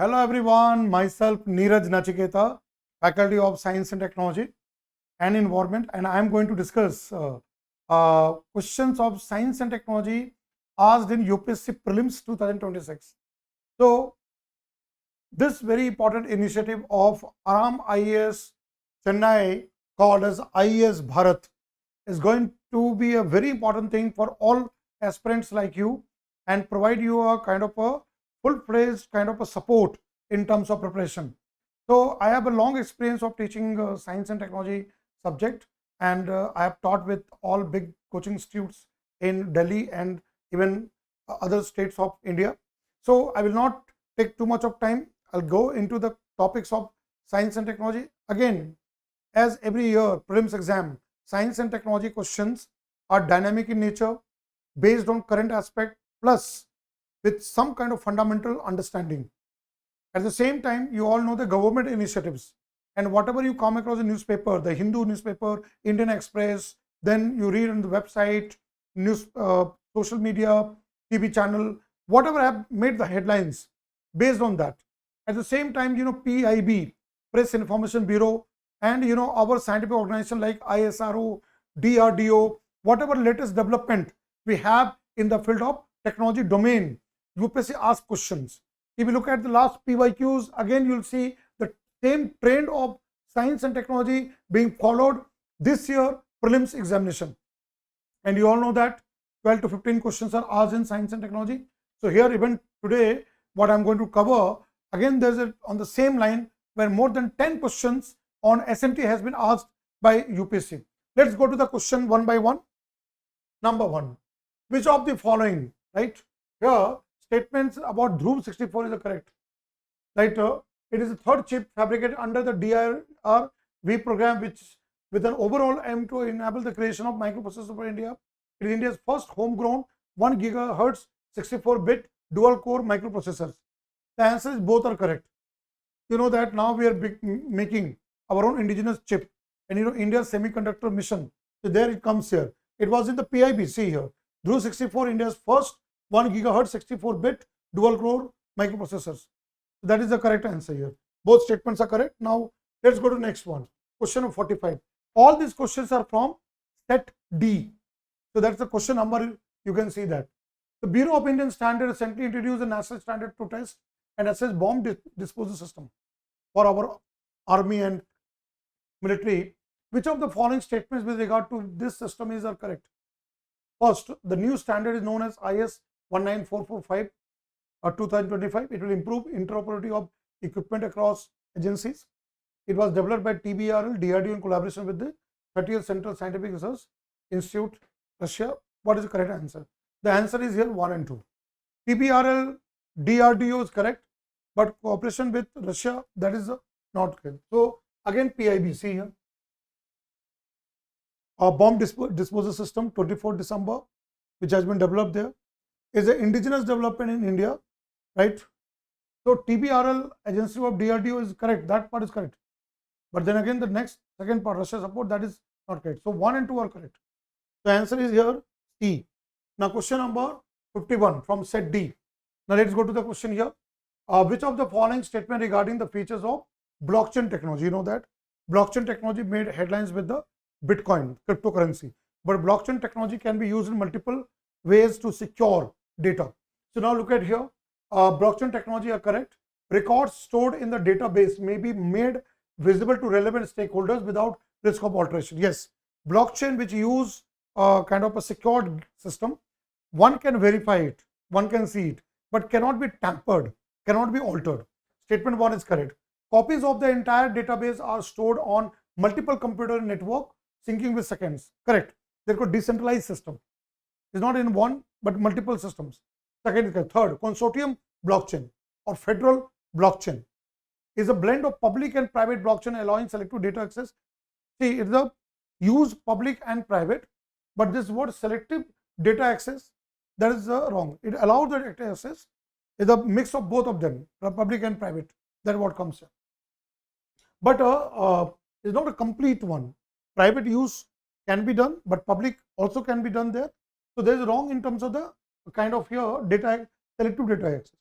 Hello everyone, myself Neeraj Nachiketa, Faculty of Science and Technology and Environment, and I am going to discuss questions of Science and Technology asked in UPSC Prelims 2026. So, this very important initiative of Aram IAS Chennai, called as IAS Bharat, is going to be a very important thing for all aspirants like you and provide you a kind of a full-fledged kind of a support in terms of preparation. So I have a long experience of teaching science and technology subject, and I have taught with all big coaching institutes in Delhi and even other states of India. So I will not take too much of time. I'll go into the topics of science and technology. Again, as every year prelims exam, science and technology questions are dynamic in nature, based on current aspect, plus with some kind of fundamental understanding. At the same time, you all know the government initiatives, and whatever you come across in newspaper, the Hindu newspaper, Indian Express, then you read on the website, news, social media, TV channel, whatever have made the headlines based on that. At the same time, PIB, Press Information Bureau, and our scientific organization like ISRO, DRDO, whatever latest development we have in the field of technology domain, UPSC asks questions. If you look at the last PYQs, again you will see the same trend of science and technology being followed this year prelims examination. And you all know that 12 to 15 questions are asked in science and technology. So here even today, what I'm going to cover, again there's on the same line where more than 10 questions on SMT has been asked by UPSC. Let's go to the question one by one. Number one, which of the following, right? Here, statements about Dhruv 64 is correct. Right? It is the third chip fabricated under the DRV program, which with an overall aim to enable the creation of microprocessor for India. It is India's first homegrown 1 GHz 64-bit dual-core microprocessors. The answer is both are correct. You know that now we are making our own indigenous chip, and India's Semiconductor Mission. So there it comes here. It was in the PIB. See here, Dhruv 64, India's first 1 GHz 64-bit dual-core microprocessors. That is the correct answer here. Both statements are correct. Now let's go to the next one. Question number 45. All these questions are from set D. So that's the question number. You can see that. The Bureau of Indian Standards recently introduced a national standard to test and assess bomb disposal system for our army and military. Which of the following statements with regard to this system are correct? First, the new standard is known as IS 19445 2025. It will improve interoperability of equipment across agencies. It was developed by TBRL, DRDO in collaboration with the 30th Central Scientific Research Institute, Russia. What is the correct answer? The answer is here 1 and 2. TBRL, DRDO is correct, but cooperation with Russia, that is not correct. So again PIB, see here. A bomb disposal system 24 December, which has been developed there, is an indigenous development in India, right? So TBRL agency of DRDO is correct, that part is correct. But then again the second part, Russia support, that is not correct. So 1 and 2 are correct. The answer is here C. Now question number 51 from set D. Now let's go to the question here. Which of the following statement regarding the features of blockchain technology? You know that blockchain technology made headlines with the Bitcoin, cryptocurrency, but blockchain technology can be used in multiple ways to secure data. So now look at here, blockchain technology are correct. Records stored in the database may be made visible to relevant stakeholders without risk of alteration. Yes, blockchain which use kind of a secured system, one can verify it, one can see it, but cannot be tampered, cannot be altered. Statement 1 is correct. Copies of the entire database are stored on multiple computer network, syncing with seconds. Correct. They're called decentralized system. It's not in one, but multiple systems. Second is correct. Third, consortium blockchain or federal blockchain is a blend of public and private blockchain allowing selective data access. See, it's a use public and private, but this word selective data access, that is wrong. It allows the data access. It's a mix of both of them, public and private. That's what comes here. But it's not a complete one. Private use can be done, but public also can be done there. So there is wrong in terms of the kind of here data, selective data access.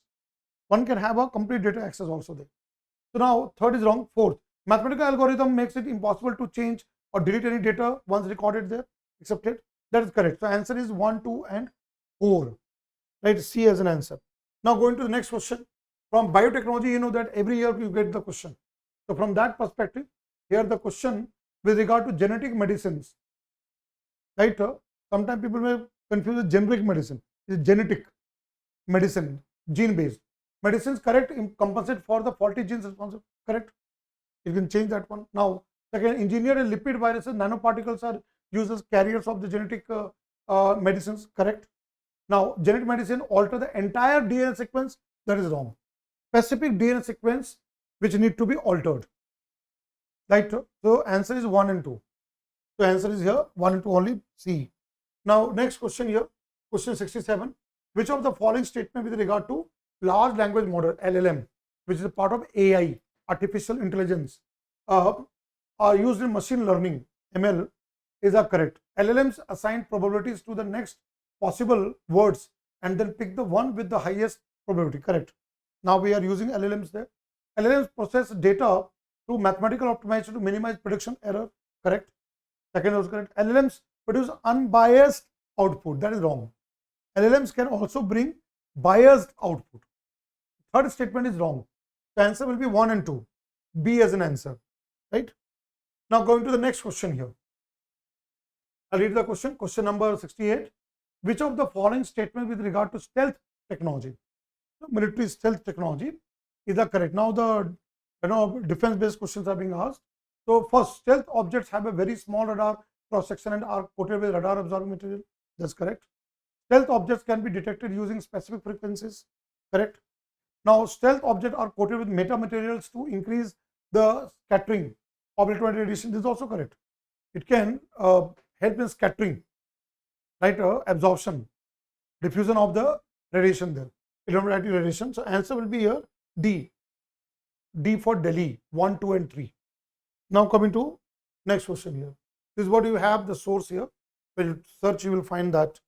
One can have a complete data access also there. So now third is wrong. Fourth, mathematical algorithm makes it impossible to change or delete any data once recorded there, accepted. That is correct. So answer is 1, 2 and 4. Right, C as an answer. Now going to the next question. From biotechnology, you know that every year you get the question. So from that perspective, here the question with regard to genetic medicines. Right, sometimes people may confuse with generic medicine. It is genetic medicine, gene based. Medicines, correct, compensate for the faulty genes responsible, correct. You can change that one. Now, second, engineered and lipid viruses, nanoparticles are used as carriers of the genetic medicines, correct. Now, genetic medicine alter the entire DNA sequence, that is wrong. Specific DNA sequence which need to be altered. Right. So, answer is 1 and 2. So, answer is here 1 and 2 only, C. Now, next question here, question 67. Which of the following statement with regard to large language model, LLM, which is a part of AI, artificial intelligence, are used in machine learning, ML, is correct? LLMs assign probabilities to the next possible words and then pick the one with the highest probability, correct. Now we are using LLMs there. LLMs process data through mathematical optimization to minimize prediction error, correct. Second was correct. LLMs produce unbiased output, that is wrong. LLMs can also bring biased output. Third statement is wrong. The answer will be 1 and 2. B as an answer, right. Now going to the next question here. I'll read the question. Question number 68. Which of the following statements with regard to stealth technology, military stealth technology, is correct? Now the defense based questions are being asked. So first, stealth objects have a very small radar cross section and are coated with radar absorbing material. That's correct. Stealth objects can be detected using specific frequencies, correct. Now, stealth objects are coated with metamaterials to increase the scattering of electromagnetic radiation. This is also correct. It can help in scattering, right, absorption, diffusion of the radiation there, electromagnetic radiation. So, answer will be here D. D for Delhi, 1, 2 and 3. Now, coming to next question here. This is what you have, the source here. When you search, you will find that.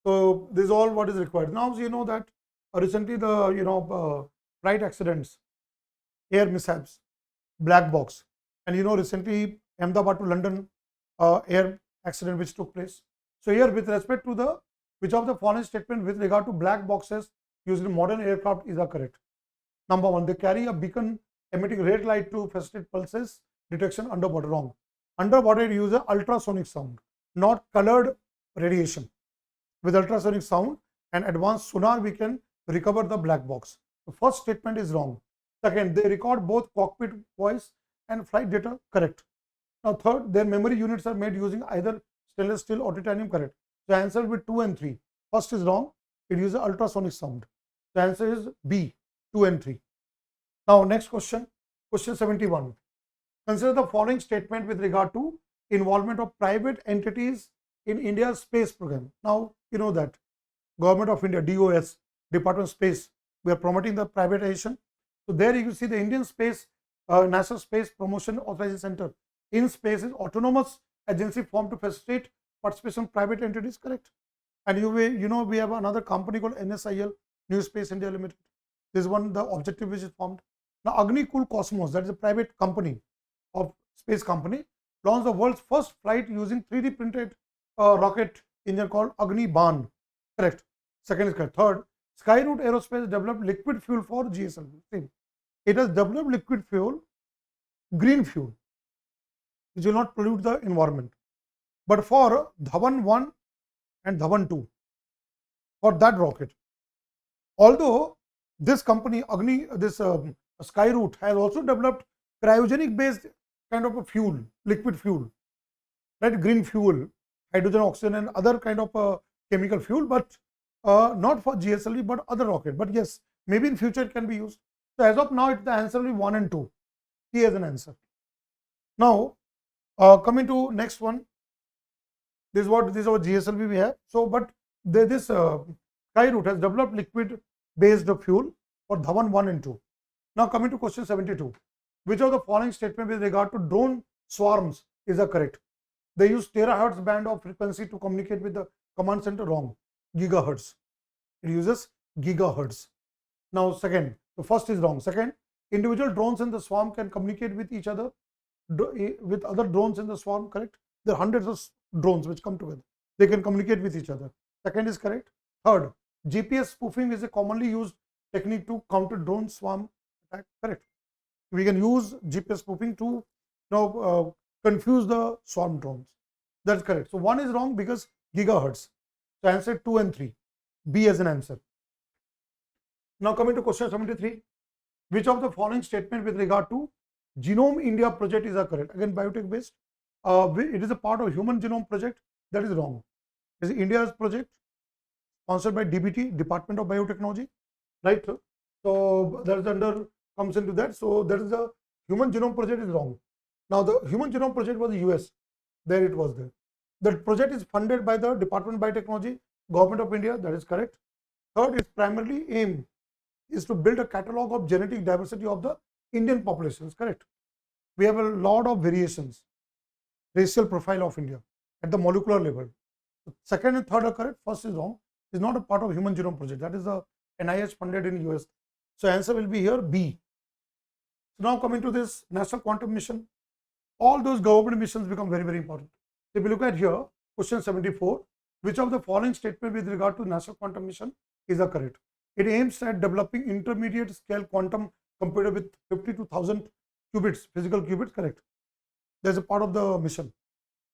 So, this is all what is required. Now, you know that recently the flight accidents, air mishaps, black box, and recently Ahmedabad to London air accident which took place. So here with respect to the which of the following statement with regard to black boxes used in modern aircraft is correct? Number 1, they carry a beacon emitting red light to facilitate pulses detection underwater, wrong. Underwater use a ultrasonic sound, not colored radiation. With ultrasonic sound and advanced sonar we can recover the black box. The first statement is wrong. Second, they record both cockpit voice and flight data, correct. Now third, their memory units are made using either stainless steel or titanium, correct. The answer will be 2 and 3. First is wrong, it uses ultrasonic sound. The answer is B, 2 and 3. Now next question, question 71. Consider the following statement with regard to involvement of private entities in India's space program. Now you know that Government of India, DOS, Department of Space, we are promoting the privatization. So there you see the Indian Space, National Space Promotion Authorization Center. In space is autonomous agency formed to facilitate participation of private entities, correct. And we have another company called NSIL, New Space India Limited. This is one the objective which is formed. Now Agni Kul Cosmos, that is a private company of space company, launched the world's first flight using 3D printed rocket engine called Agni Ban, correct. Second is correct. Third, Skyroot Aerospace developed liquid fuel for GSLV. Same. It has developed liquid fuel, green fuel, which will not pollute the environment. But for Dhawan 1 and Dhawan 2, for that rocket, although this company, Skyroot, has also developed cryogenic based kind of a fuel, liquid fuel, right, green fuel, hydrogen, oxygen and other kind of chemical fuel, but not for GSLV but other rocket. But yes, maybe in future it can be used. So as of now, the answer will be 1 and 2. C as an answer. Now coming to next one, this is our GSLV we have. So but this Skyroot has developed liquid based fuel for Dhawan 1 and 2. Now coming to question 72. Which of the following statement with regard to drone swarms is correct? They use terahertz band of frequency to communicate with the command center, wrong. Gigahertz. It uses gigahertz. Now second, the first is wrong. Second, individual drones in the swarm can communicate with each other, with other drones in the swarm, correct? There are hundreds of drones which come together. They can communicate with each other. Second is correct. Third, GPS spoofing is a commonly used technique to counter drone swarm attack, correct? We can use GPS spoofing to confuse the swarm drones. That's correct. So one is wrong because gigahertz. So answer 2 and 3. B as an answer. Now coming to question 73. Which of the following statement with regard to Genome India project is correct? Again, biotech based. It is a part of Human Genome Project. That is wrong. It is India's project sponsored by DBT, Department of Biotechnology, right? So that is comes into that. So that is the Human Genome Project is wrong. Now the Human Genome Project was the US. There it was there. The project is funded by the Department of Biotechnology, Government of India. That is correct. Third, its primarily aim is to build a catalog of genetic diversity of the Indian populations, correct? We have a lot of variations, racial profile of India at the molecular level. Second and third are correct. First is wrong. Is not a part of Human Genome Project. That is the NIH funded in US. So answer will be here B. So now coming to this National Quantum Mission, all those government missions become very, very important. If you look at here, question 74, which of the following statement with regard to National Quantum Mission is correct? It aims at developing intermediate scale quantum computer with 52,000 qubits, physical qubits, correct? There's a part of the mission.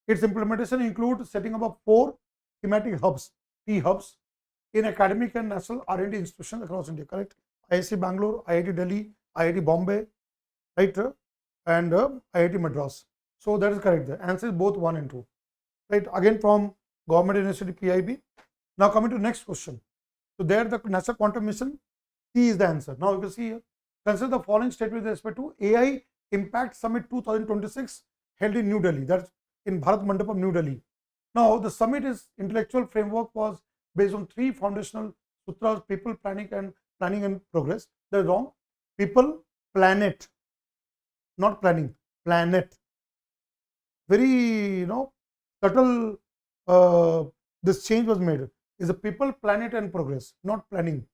Its implementation includes setting up 4 thematic hubs, T hubs, in academic and national R&D institutions across India, correct? IIT Bangalore, IIT Delhi, IIT Bombay, right? And IIT Madras. So that is correct. The answer is both 1 and 2, right? Again from Government University PIB. Now coming to next question. So there the National Quantum Mission, C is the answer. Now you can see here, consider the following statement with respect to AI Impact Summit 2026 held in New Delhi. That's in Bharat Mandapam, New Delhi. Now the summit is intellectual framework was based on 3 foundational sutras: people, planning and progress. That's wrong. People, planet, not planning, planet. Very subtle. This change was made. Is a people, planet and progress, not planning.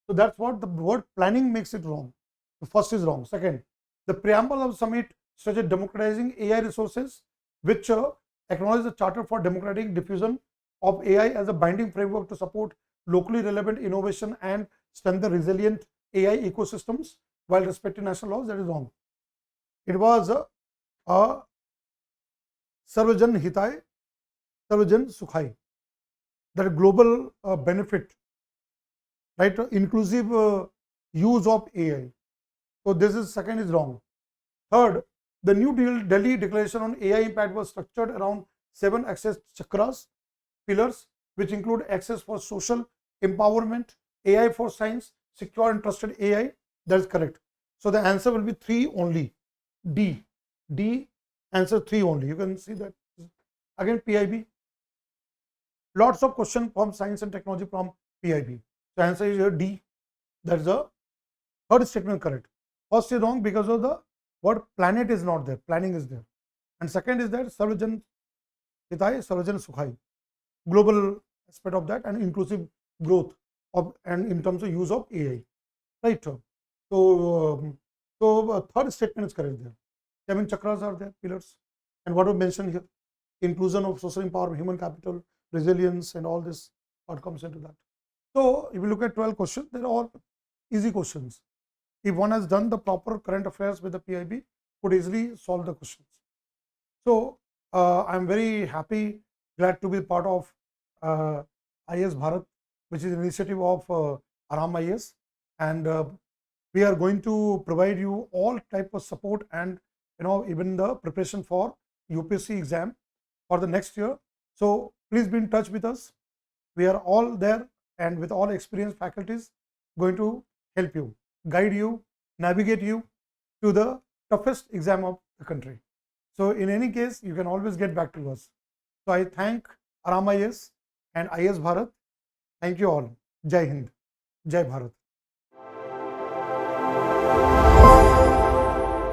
So that's what the word planning makes it wrong. The first is wrong. Second, the preamble of the summit stated democratizing AI resources, which acknowledges the Charter for Democratic Diffusion of AI as a binding framework to support locally relevant innovation and strengthen resilient AI ecosystems while respecting national laws. That is wrong. It was Sarvajan Hitai, Sarvajan Sukhai. That global benefit, right? Inclusive use of AI. So this is second is wrong. Third, the New Delhi Declaration on AI Impact was structured around 7 access chakras, pillars, which include access for social empowerment, AI for science, secure and trusted AI. That is correct. So the answer will be 3 only. D. Answer 3 only. You can see that. Again PIB. Lots of questions from science and technology from PIB. So answer is here D. That is the third statement correct. First is wrong because of the word planet is not there. Planning is there. And second is that Sarvajan Hitai, Sarvajan Sukhai. Global aspect of that and inclusive growth of and in terms of use of AI. Right. So third statement is correct there. 7 chakras are there, pillars. And what we mentioned here, inclusion of social empowerment, human capital, resilience and all this what comes into that. So if you look at 12 questions, they're all easy questions. If one has done the proper current affairs with the PIB, could easily solve the questions. So I'm very happy, glad to be part of IS Bharat, which is an initiative of Aram IS, and we are going to provide you all type of support and even the preparation for UPSC exam for the next year. So please be in touch with us. We are all there and with all experienced faculties going to help you, guide you, navigate you to the toughest exam of the country. So in any case, you can always get back to us. So I thank Aram IS and IS Bharat. Thank you all. Jai Hind. Jai Bharat.